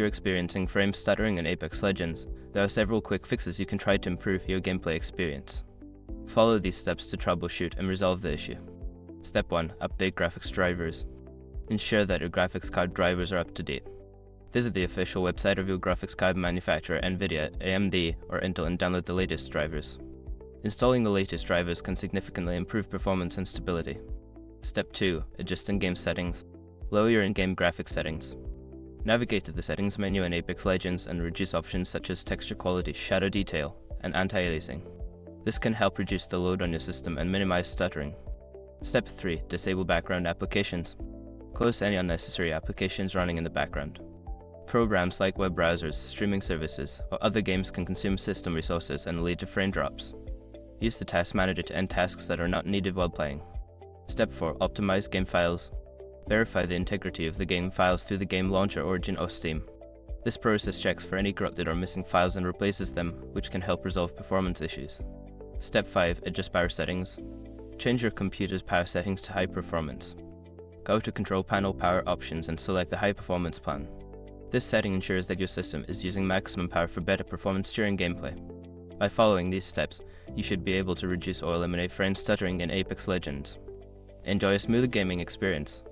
you're experiencing frame stuttering in Apex Legends, there are several quick fixes you can try to improve your gameplay experience. Follow these steps to troubleshoot and resolve the issue. Step 1. Update graphics drivers. Ensure that your graphics card drivers are up to date. Visit the official website of your graphics card manufacturer, NVIDIA, AMD, or Intel, and download the latest drivers. Installing the latest drivers can significantly improve performance and stability. Step 2. Adjust in-game settings. Lower your in-game graphics settings. Navigate to the settings menu in Apex Legends and reduce options such as texture quality, shadow detail, and anti-aliasing. This can help reduce the load on your system and minimize stuttering. Step 3. Disable background applications. Close any unnecessary applications running in the background. Programs like web browsers, streaming services, or other games can consume system resources and lead to frame drops. Use the task manager to end tasks that are not needed while playing. Step 4. Optimize game files. Verify the integrity of the game files through the game launcher, Origin, or Steam. This process checks for any corrupted or missing files and replaces them, which can help resolve performance issues. Step 5. Adjust power settings. Change your computer's power settings to high performance. Go to Control Panel Power Options and select the High Performance plan. This setting ensures that your system is using maximum power for better performance during gameplay. By following these steps, you should be able to reduce or eliminate frame stuttering in Apex Legends. Enjoy a smooth gaming experience.